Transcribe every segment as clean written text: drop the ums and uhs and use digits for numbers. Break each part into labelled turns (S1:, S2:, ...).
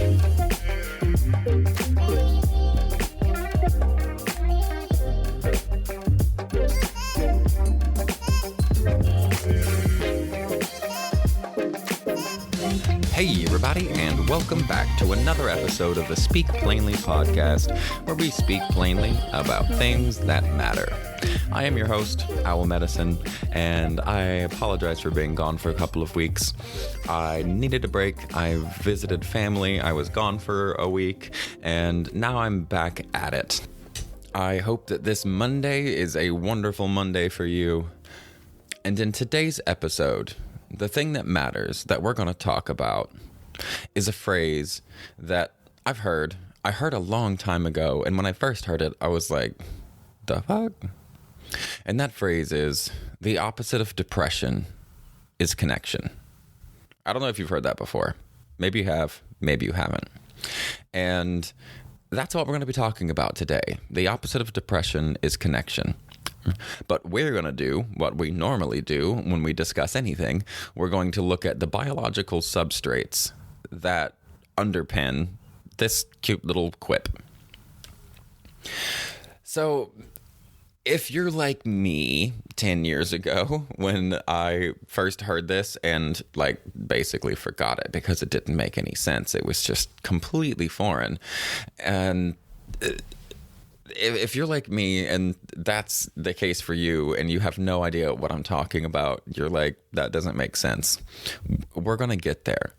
S1: Hey everybody, and welcome back to another episode of the Speak Plainly podcast, where we speak plainly about things that matter. I am your host, Owl Medicine, and I apologize for being gone for a couple of weeks. I needed a break. I visited family. I was gone for a week, and now I'm back at it. I hope that this Monday is a wonderful Monday for you. And in today's episode, the thing that matters that we're going to talk about is a phrase that I heard a long time ago. And when I first heard it, I was like, the fuck? And that phrase is, the opposite of depression is connection. I don't know if you've heard that before. Maybe you have, maybe you haven't. And that's what we're going to be talking about today. The opposite of depression is connection. But we're going to do what we normally do when we discuss anything. We're going to look at the biological substrates that underpin this cute little quip. So, if you're like me 10 years ago when I first heard this and basically forgot it because it didn't make any sense, it was just completely foreign. And if you're like me and that's the case for you and you have no idea what I'm talking about, you're like, that doesn't make sense. We're going to get there.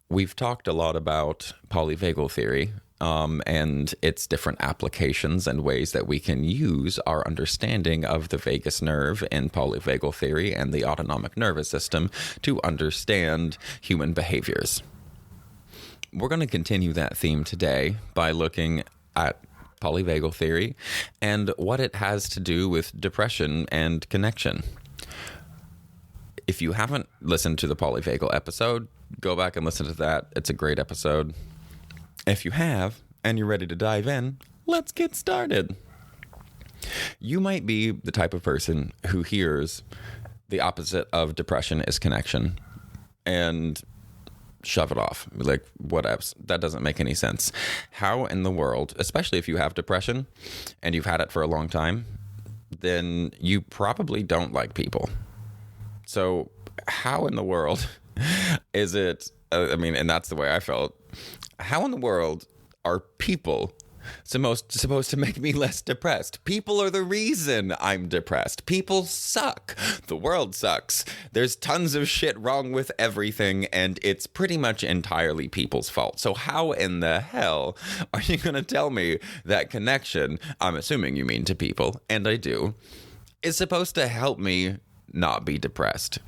S1: We've talked a lot about polyvagal theory and its different applications and ways that we can use our understanding of the vagus nerve in polyvagal theory and the autonomic nervous system to understand human behaviors. We're going to continue that theme today by looking at polyvagal theory and what it has to do with depression and connection. If you haven't listened to the polyvagal episode, go back and listen to that. It's a great episode. If you have and you're ready to dive in, let's get started. You might be the type of person who hears the opposite of depression is connection and shove it off. Like, whatevs. That doesn't make any sense. How in the world, especially if you have depression and you've had it for a long time, then you probably don't like people. So how in the world is it, and that's the way I felt. How in the world are people supposed to make me less depressed? People are the reason I'm depressed. People suck. The world sucks. There's tons of shit wrong with everything, and it's pretty much entirely people's fault. So how in the hell are you going to tell me that connection, I'm assuming you mean to people, and I do, is supposed to help me not be depressed?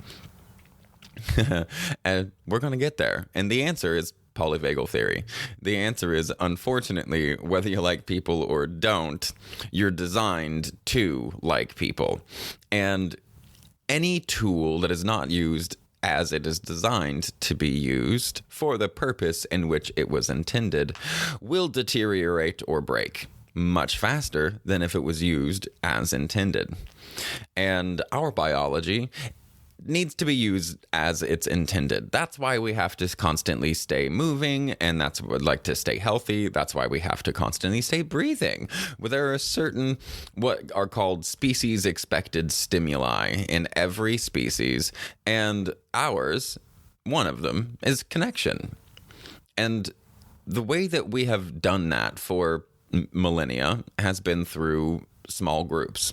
S1: And we're going to get there. And the answer is polyvagal theory. The answer is, unfortunately, whether you like people or don't, you're designed to like people. And any tool that is not used as it is designed to be used for the purpose in which it was intended will deteriorate or break much faster than if it was used as intended. And our biology needs to be used as it's intended. That's why we have to constantly stay moving, and that's to stay healthy. That's why we have to constantly stay breathing. Well, there are certain what are called species expected stimuli in every species, and ours, one of them, is connection. And the way that we have done that for millennia has been through small groups.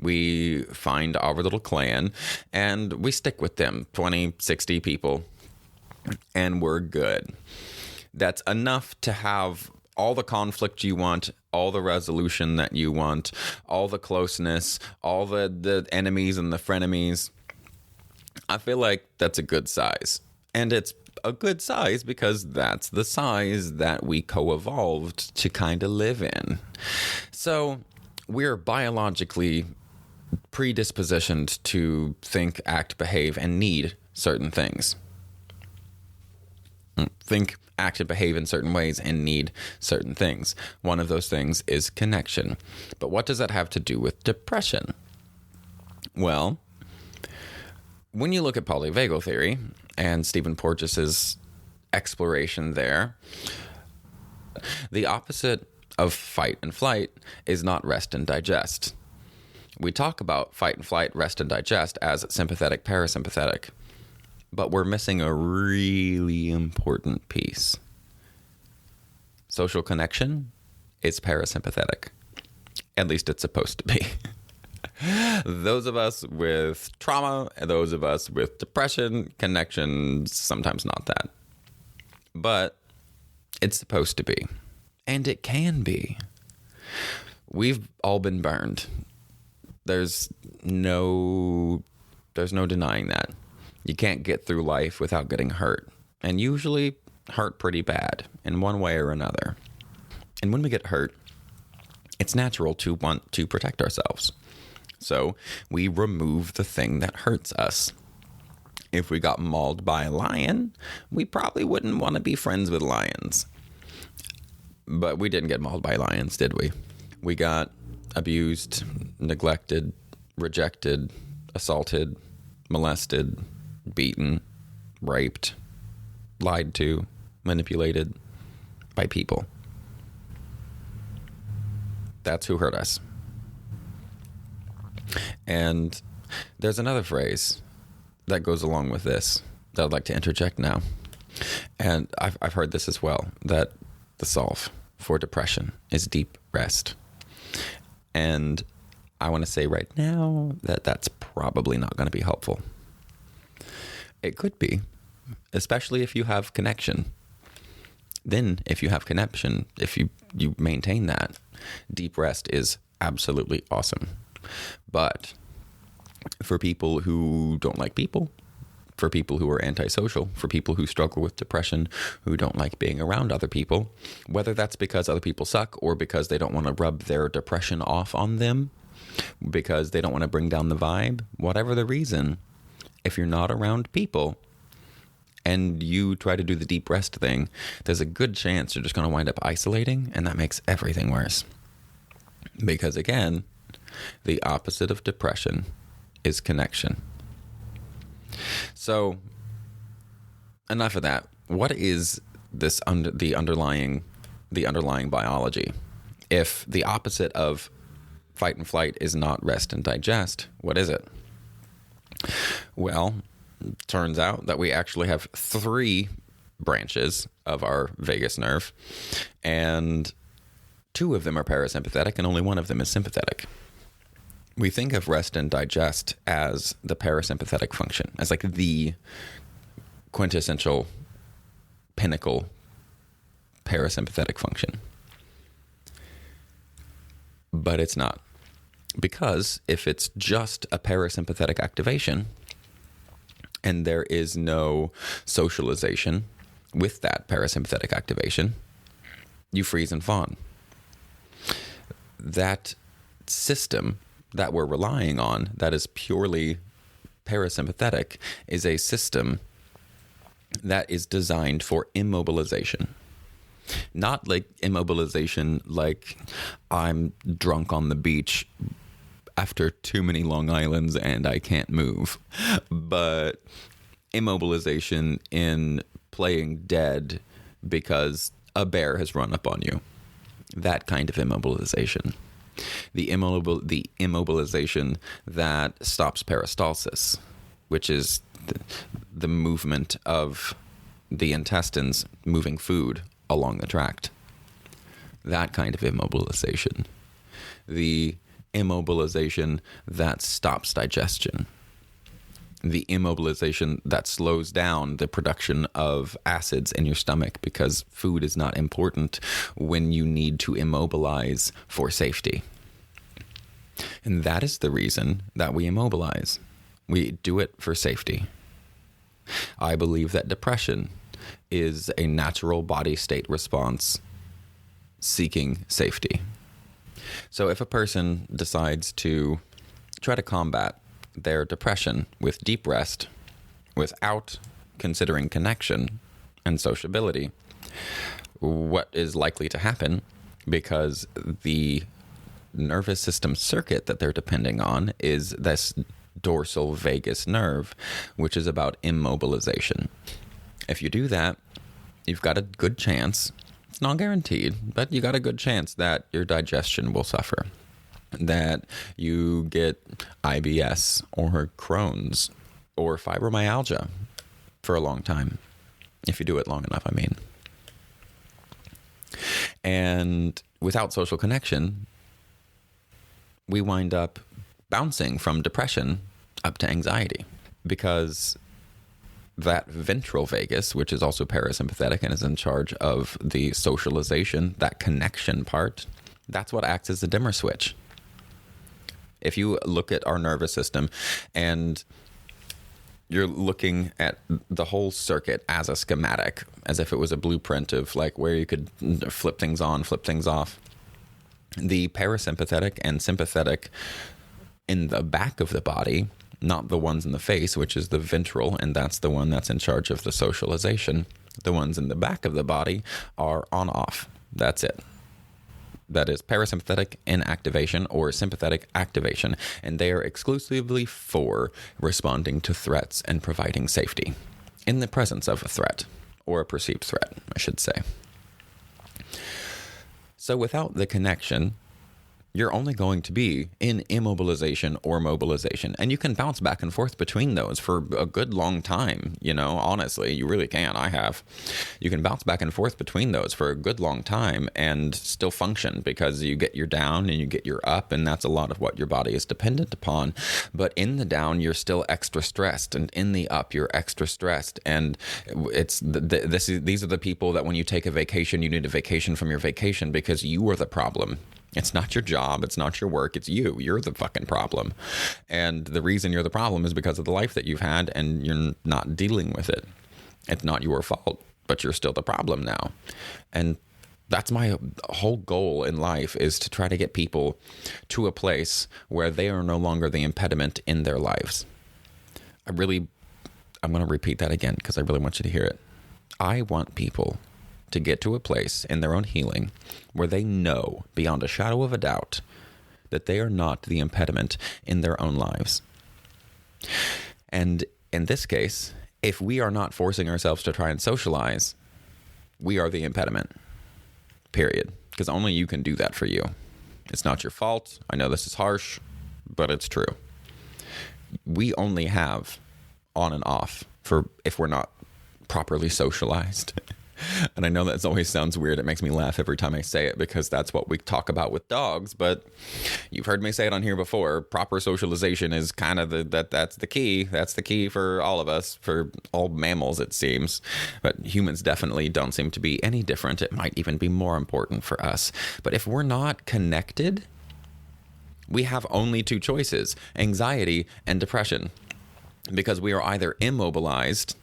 S1: We find our little clan and we stick with them, 20, 60 people, and we're good. That's enough to have all the conflict you want, all the resolution that you want, all the closeness, all the enemies and the frenemies. I feel like that's a good size. And it's a good size because that's the size that we co-evolved to kind of live in. So we're biologically predispositioned to think, act, behave, and need certain things. Think, act, and behave in certain ways and need certain things. One of those things is connection. But what does that have to do with depression? Well, when you look at polyvagal theory and Stephen Porges's exploration there. The opposite of fight and flight is not rest and digest. We talk about fight and flight, rest and digest as sympathetic, parasympathetic, but we're missing a really important piece. Social connection is parasympathetic. At least it's supposed to be. Those of us with trauma, those of us with depression, connection, sometimes not that. But it's supposed to be. And it can be. We've all been burned. There's no denying that. You can't get through life without getting hurt. And usually hurt pretty bad in one way or another. And when we get hurt, it's natural to want to protect ourselves. So we remove the thing that hurts us. If we got mauled by a lion, we probably wouldn't want to be friends with lions. But we didn't get mauled by lions, did we? We got abused, neglected, rejected, assaulted, molested, beaten, raped, lied to, manipulated by people. That's who hurt us. And there's another phrase that goes along with this that I'd like to interject now. And I've heard this as well, that the solve for depression is deep rest. And I want to say right now that that's probably not going to be helpful. It could be, especially if you have connection. Then if you have connection, if you maintain that, deep rest is absolutely awesome. But for people who don't like people, for people who are antisocial, for people who struggle with depression, who don't like being around other people, whether that's because other people suck or because they don't want to rub their depression off on them, because they don't want to bring down the vibe, whatever the reason, if you're not around people and you try to do the deep rest thing, there's a good chance you're just going to wind up isolating, and that makes everything worse. Because again, the opposite of depression is connection. So, enough of that. What is this the underlying biology? If the opposite of fight and flight is not rest and digest, what is it? Well, it turns out that we actually have 3 branches of our vagus nerve, and 2 of them are parasympathetic and only 1 of them is sympathetic. We think of rest and digest as the parasympathetic function, as like the quintessential pinnacle parasympathetic function. But it's not. Because if it's just a parasympathetic activation and there is no socialization with that parasympathetic activation, you freeze and fawn. That system that we're relying on, that is purely parasympathetic, is a system that is designed for immobilization. Not like immobilization like I'm drunk on the beach after too many Long Islands and I can't move, but immobilization in playing dead because a bear has run up on you. That kind of immobilization. The immobilization that stops peristalsis, which is the movement of the intestines moving food along the tract. That kind of immobilization. The immobilization that stops digestion. The immobilization that slows down the production of acids in your stomach because food is not important when you need to immobilize for safety. And that is the reason that we immobilize. We do it for safety. I believe that depression is a natural body state response seeking safety. So if a person decides to try to combat their depression with deep rest without considering connection and sociability, what is likely to happen, because the nervous system circuit that they're depending on is this dorsal vagus nerve, which is about immobilization. If you do that, you've got a good chance. It's not guaranteed, but you got a good chance that your digestion will suffer, that you get IBS or Crohn's or fibromyalgia for a long time, if you do it long enough, I mean. And without social connection, we wind up bouncing from depression up to anxiety, because that ventral vagus, which is also parasympathetic and is in charge of the socialization, that connection part, that's what acts as the dimmer switch. If you look at our nervous system and you're looking at the whole circuit as a schematic, as if it was a blueprint of like where you could flip things on, flip things off, the parasympathetic and sympathetic in the back of the body, not the ones in the face, which is the ventral, and that's the one that's in charge of the socialization. The ones in the back of the body are on-off. That's it. That is parasympathetic inactivation or sympathetic activation, and they are exclusively for responding to threats and providing safety in the presence of a threat, or a perceived threat, I should say. So without the connection, you're only going to be in immobilization or mobilization. And you can bounce back and forth between those for a good long time. You know, honestly, you really can. I have. You can bounce back and forth between those for a good long time and still function, because you get your down and you get your up, and that's a lot of what your body is dependent upon. But in the down, you're still extra stressed, and in the up, you're extra stressed. And it's these are the people that when you take a vacation, you need a vacation from your vacation, because you are the problem. It's not your job. It's not your work. It's you. You're the fucking problem. And the reason you're the problem is because of the life that you've had, and you're not dealing with it. It's not your fault, but you're still the problem now. And that's my whole goal in life, is to try to get people to a place where they are no longer the impediment in their lives. I'm going to repeat that again, because I really want you to hear it. I want people to get to a place in their own healing where they know beyond a shadow of a doubt that they are not the impediment in their own lives. And in this case, if we are not forcing ourselves to try and socialize, we are the impediment, period. Because only you can do that for you. It's not your fault. I know this is harsh, but it's true. We only have on and off for if we're not properly socialized. And I know that always sounds weird. It makes me laugh every time I say it, because that's what we talk about with dogs. But you've heard me say it on here before. Proper socialization is kind of that's the key. That's the key for all of us, for all mammals, it seems. But humans definitely don't seem to be any different. It might even be more important for us. But if we're not connected, we have only two choices: anxiety and depression. Because we are either immobilized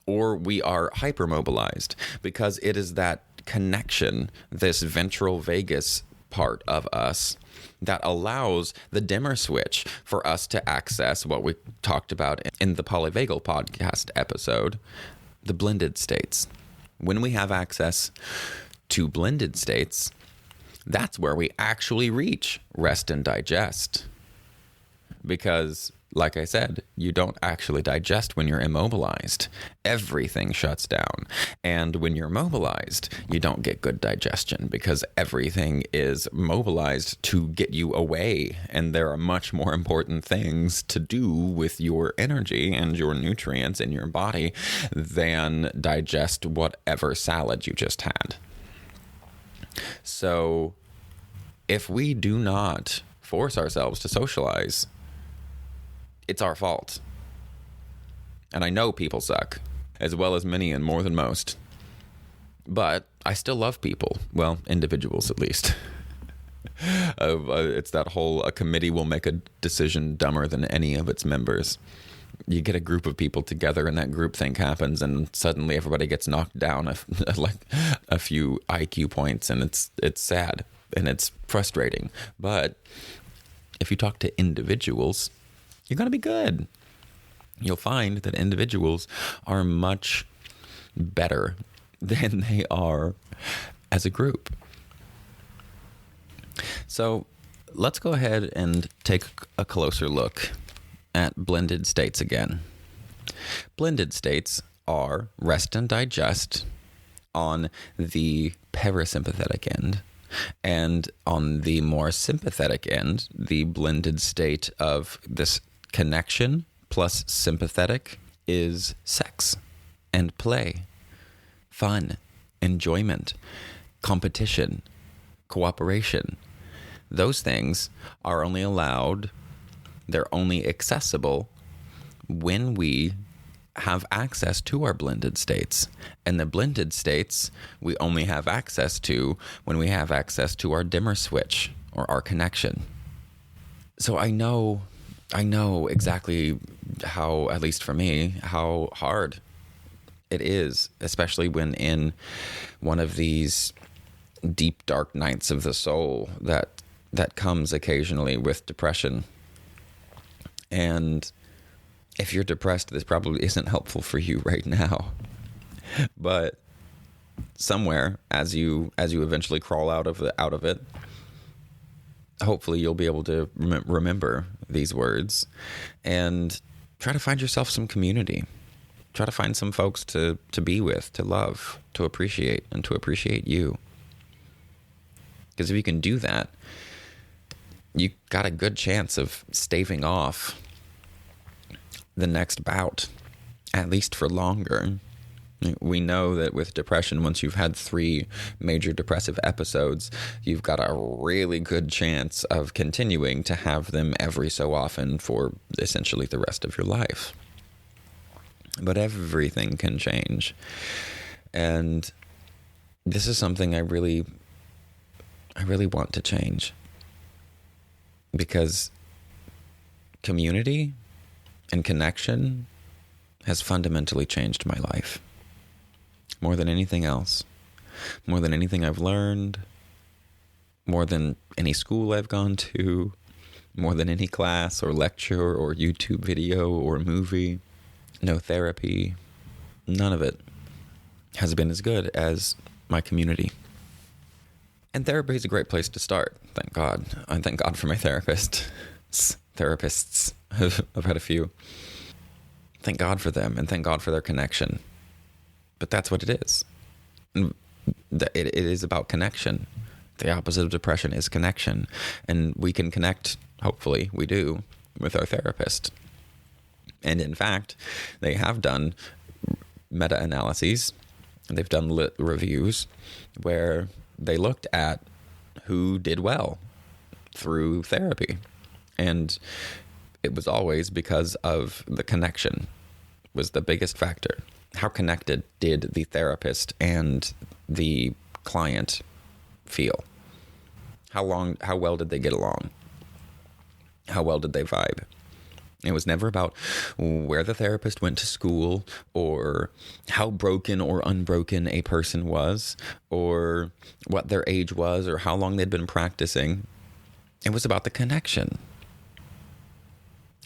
S1: or we are hypermobilized, because it is that connection, this ventral vagus part of us, that allows the dimmer switch for us to access what we talked about in the Polyvagal podcast episode, the blended states. When we have access to blended states, that's where we actually reach rest and digest. Because, like I said, you don't actually digest when you're immobilized. Everything shuts down. And when you're mobilized, you don't get good digestion, because everything is mobilized to get you away. And there are much more important things to do with your energy and your nutrients in your body than digest whatever salad you just had. So if we do not force ourselves to socialize, it's our fault. And I know people suck, as well as many and more than most. But I still love people. Well, individuals at least. It's that whole, a committee will make a decision dumber than any of its members. You get a group of people together and that groupthink happens, and suddenly everybody gets knocked down like a few IQ points, and it's sad and it's frustrating. But if you talk to individuals, you're going to be good. You'll find that individuals are much better than they are as a group. So let's go ahead and take a closer look at blended states again. Blended states are rest and digest on the parasympathetic end. And on the more sympathetic end, the blended state of this connection plus sympathetic is sex and play, fun, enjoyment, competition, cooperation. Those things are only allowed, they're only accessible when we have access to our blended states. And the blended states we only have access to when we have access to our dimmer switch or our connection. So I know exactly how, at least for me, how hard it is, especially when in one of these deep, dark nights of the soul that comes occasionally with depression. And if you're depressed, this probably isn't helpful for you right now. But somewhere, as you eventually crawl out of it, hopefully you'll be able to remember these words and try to find yourself some community. Try to find some folks to be with, to love, to appreciate, and to appreciate you. Because if you can do that, you got a good chance of staving off the next bout, at least for longer. We know that with depression, once you've had 3 major depressive episodes, you've got a really good chance of continuing to have them every so often for essentially the rest of your life. But everything can change. And this is something I really want to change. Because community and connection has fundamentally changed my life. More than anything else. More than anything I've learned. More than any school I've gone to. More than any class or lecture or YouTube video or movie. No therapy. None of it has been as good as my community. And therapy is a great place to start. Thank God. I thank God for my therapists. I've had a few. Thank God for them, and thank God for their connection. But that's what it is. It is about connection. The opposite of depression is connection. And we can connect, hopefully we do, with our therapist. And in fact, they have done meta-analyses. They've done lit reviews where they looked at who did well through therapy. And it was always because of the connection was the biggest factor. How connected did the therapist and the client feel? How well did they get along? How well did they vibe? It was never about where the therapist went to school or how broken or unbroken a person was or what their age was or how long they'd been practicing. It was about the connection.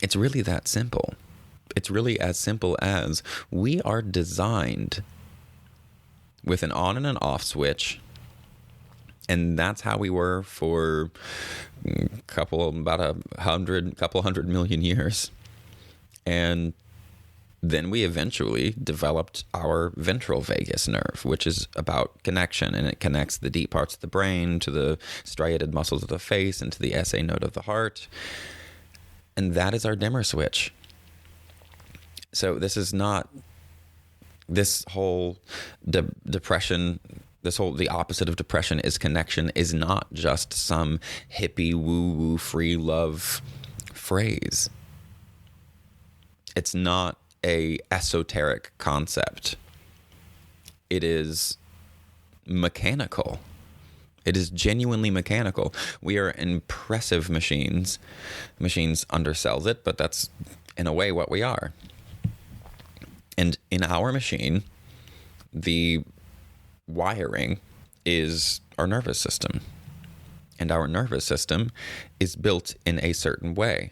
S1: It's really that simple. It's really as simple as we are designed with an on and an off switch. And that's how we were for about 100 million years. And then we eventually developed our ventral vagus nerve, which is about connection. And it connects the deep parts of the brain to the striated muscles of the face and to the SA node of the heart. And that is our dimmer switch. So this is not this whole depression. The opposite of depression is connection is not just some hippie woo-woo free love phrase. It's not a esoteric concept. It is mechanical. It is genuinely mechanical. We are impressive machines. Machines undersells it, but that's in a way what we are. And in our machine, the wiring is our nervous system. And our nervous system is built in a certain way.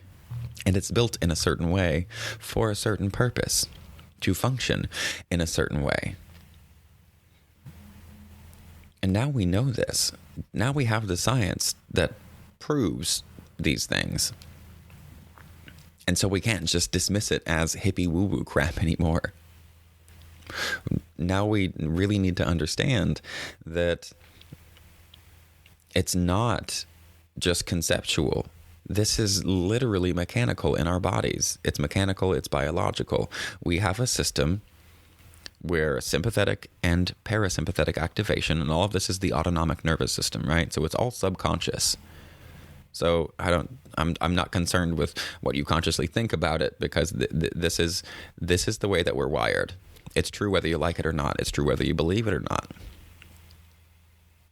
S1: And it's built in a certain way for a certain purpose, to function in a certain way. And now we know this. Now we have the science that proves these things. And so we can't just dismiss it as hippie woo-woo crap anymore. Now we really need to understand that it's not just conceptual. This is literally mechanical in our bodies. It's mechanical, it's biological. We have a system where sympathetic and parasympathetic activation, and all of this is the autonomic nervous system, right? So it's all subconscious. So I'm not concerned with what you consciously think about it, because this is the way that we're wired. It's true whether you like it or not. It's true whether you believe it or not.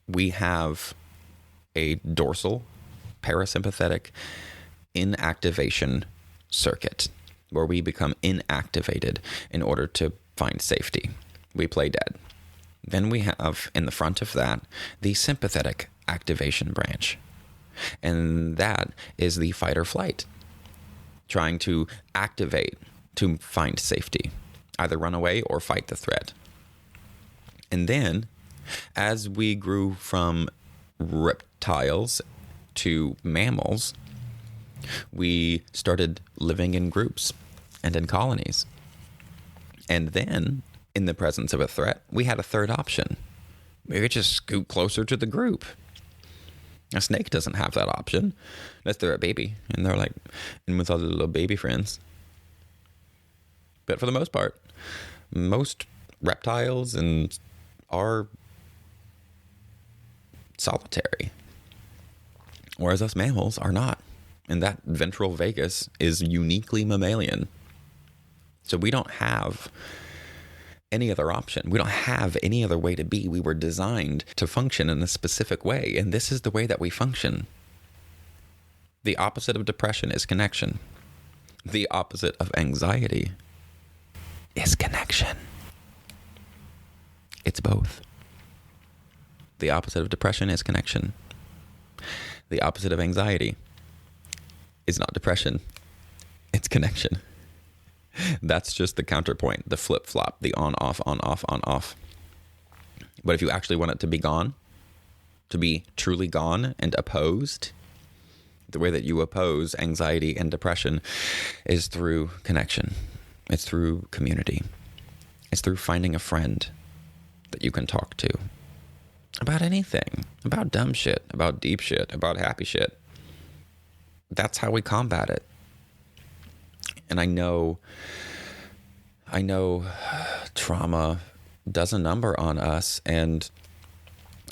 S1: We have a dorsal parasympathetic inactivation circuit where we become inactivated in order to find safety. We play dead. Then we have in the front of that the sympathetic activation branch. And that is the fight or flight, trying to activate to find safety, either run away or fight the threat. And then as we grew from reptiles to mammals, we started living in groups and in colonies. And then, in the presence of a threat, we had a third option. We could just scoot closer to the group. A snake doesn't have that option, unless they're a baby, and they're like, and with all the little baby friends. But for the most part, most reptiles are solitary, whereas us mammals are not. And that ventral vagus is uniquely mammalian. So we don't have any other option. We don't have any other way to be. We were designed to function in a specific way, and this is the way that we function. The opposite of depression is connection. The opposite of anxiety is connection. It's both. The opposite of depression is connection. The opposite of anxiety is not depression. It's connection. That's just the counterpoint, the flip-flop, the on-off, on-off, on-off. But if you actually want it to be gone, to be truly gone and opposed, the way that you oppose anxiety and depression is through connection. It's through community. It's through finding a friend that you can talk to about anything, about dumb shit, about deep shit, about happy shit. That's how we combat it. And I know trauma does a number on us, and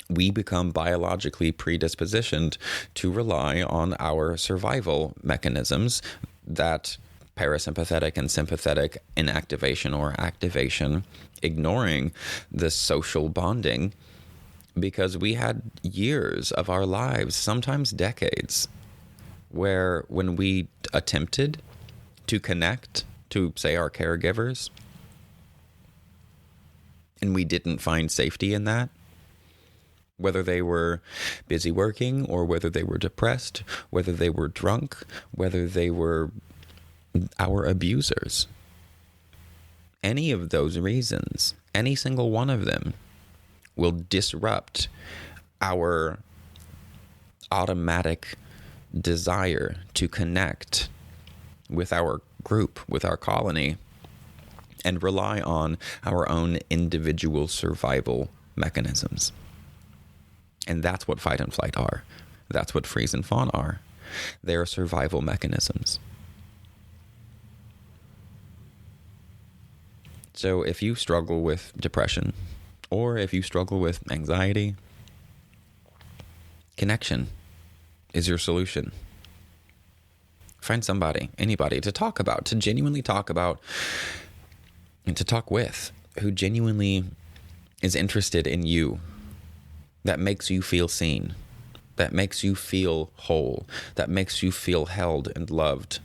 S1: we become biologically predispositioned to rely on our survival mechanisms, that parasympathetic and sympathetic inactivation or activation, ignoring the social bonding, because we had years of our lives, sometimes decades, where when we attempted to connect to, say, our caregivers, and we didn't find safety in that, whether they were busy working or whether they were depressed, whether they were drunk, whether they were our abusers, any of those reasons, any single one of them will disrupt our automatic desire to connect with our group, with our colony, and rely on our own individual survival mechanisms. And that's what fight and flight are. That's what freeze and fawn are. They're survival mechanisms. So if you struggle with depression, or if you struggle with anxiety, connection is your solution. Find somebody, anybody to talk about, to genuinely talk about, and to talk with, who genuinely is interested in you, that makes you feel seen, that makes you feel whole, that makes you feel held and loved,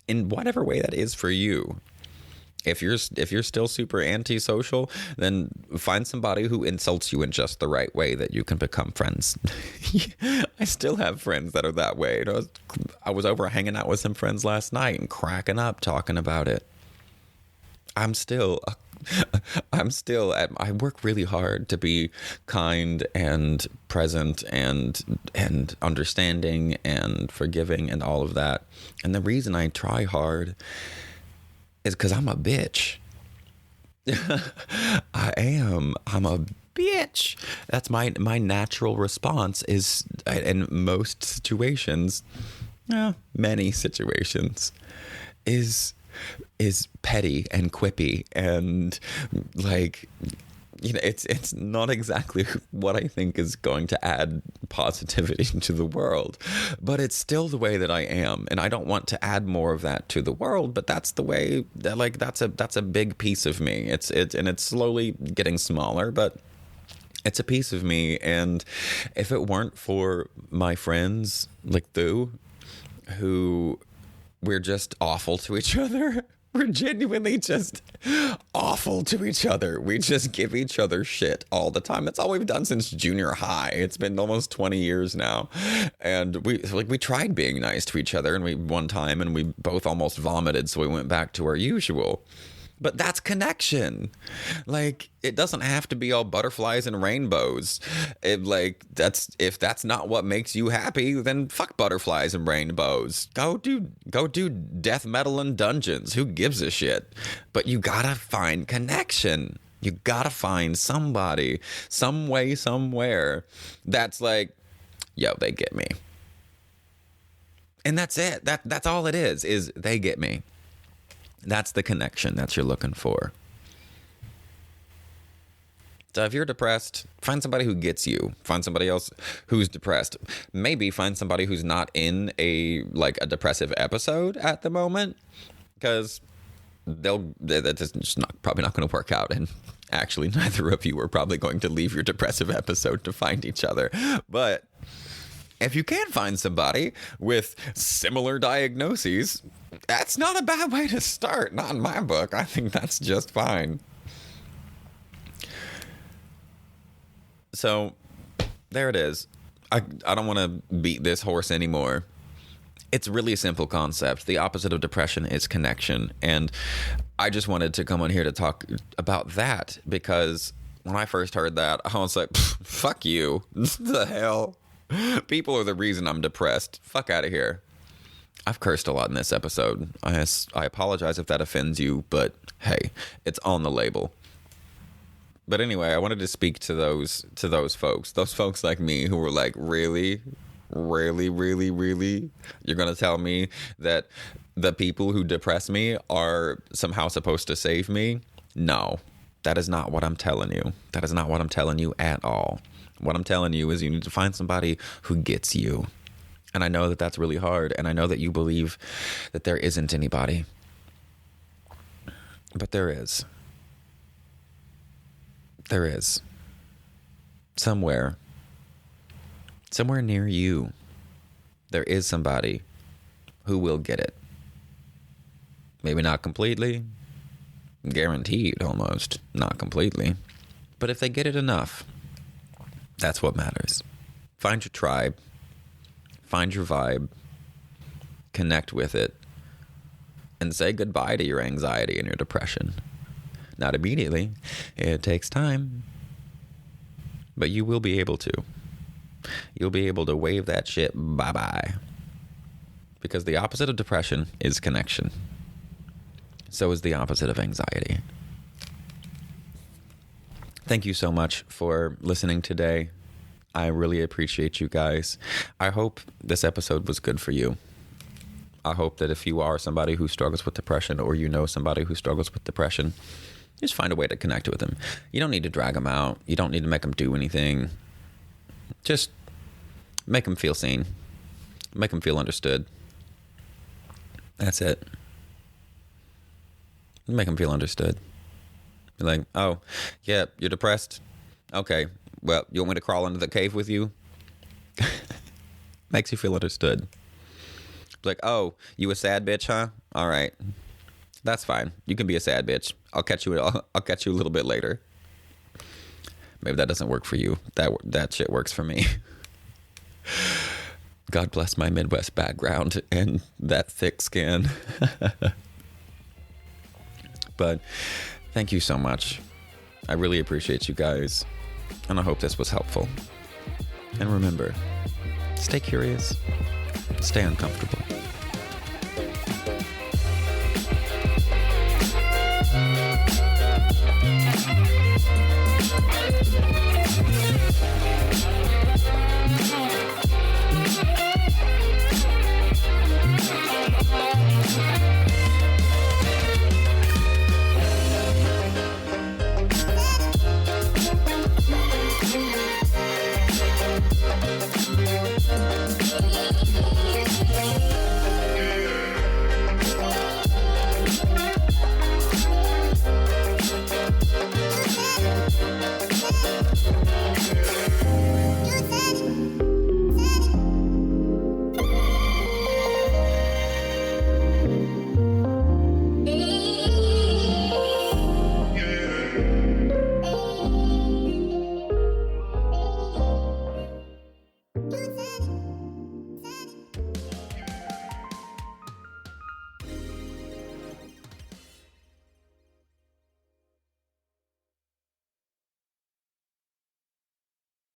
S1: in whatever way that is for you. If you're still super antisocial, then find somebody who insults you in just the right way that you can become friends. I still have friends that are that way. You know, I was over hanging out with some friends last night and cracking up talking about it. I work really hard to be kind and present and understanding and forgiving and all of that. And the reason I try hard is because I'm a bitch. I am. I'm a bitch. That's my natural response is in most situations, many situations, is petty and quippy and like, it's not exactly what I think is going to add positivity to the world, but it's still the way that I am, and I don't want to add more of that to the world. But that's the way that, like, that's a big piece of me. It's slowly getting smaller, but it's a piece of me. And if it weren't for my friends like Thu, who we're just awful to each other. We're genuinely just awful to each other. We just give each other shit all the time. That's all we've done since junior high. It's been almost 20 years now. And we tried being nice to each other one time and we both almost vomited, so we went back to our usual. But that's connection. Like, it doesn't have to be all butterflies and rainbows. If that's not what makes you happy, then fuck butterflies and rainbows. Go do death metal and dungeons. Who gives a shit? But you gotta find connection. You gotta find somebody, some way, somewhere that's like, yo, they get me. And that's it. That's all it is they get me. That's the connection that you're looking for. So if you're depressed, find somebody who gets you. Find somebody else who's depressed. Maybe find somebody who's not in a depressive episode at the moment, because that's just probably not going to work out. And actually, neither of you are probably going to leave your depressive episode to find each other. But if you can find somebody with similar diagnoses, that's not a bad way to start. Not in my book. I think that's just fine. So there it is. I don't want to beat this horse anymore. It's really a simple concept. The opposite of depression is connection. And I just wanted to come on here to talk about that, because when I first heard that, I was like, fuck you. The hell? People are the reason I'm depressed. Fuck out of here. I've cursed a lot in this episode. I apologize if that offends you, but hey, it's on the label. But anyway, I wanted to speak to those folks like me who were like, really, really, really, really? You're going to tell me that the people who depress me are somehow supposed to save me? No, that is not what I'm telling you. That is not what I'm telling you at all. What I'm telling you is you need to find somebody who gets you. And I know that that's really hard. And I know that you believe that there isn't anybody. But there is. There is. Somewhere near you, there is somebody who will get it. Maybe not completely. Guaranteed, almost. Not completely. But if they get it enough, that's what matters. Find your tribe. Find your vibe. Connect with it. And say goodbye to your anxiety and your depression. Not immediately. It takes time. But you will be able to. You'll be able to wave that shit bye-bye. Because the opposite of depression is connection. So is the opposite of anxiety. Thank you so much for listening today. I really appreciate you guys. I hope this episode was good for you. I hope that if you are somebody who struggles with depression, or you know somebody who struggles with depression, just find a way to connect with them. You don't need to drag them out. You don't need to make them do anything. Just make them feel seen. Make them feel understood. That's it. Make them feel understood. Be like, oh, yeah, you're depressed? Okay, well, you want me to crawl into the cave with you? Makes you feel understood. Like, oh, you a sad bitch, huh? All right. That's fine. You can be a sad bitch. I'll catch you a little bit later. Maybe that doesn't work for you. That shit works for me. God bless my Midwest background and that thick skin. But thank you so much. I really appreciate you guys. And I hope this was helpful. And remember, stay curious, stay uncomfortable.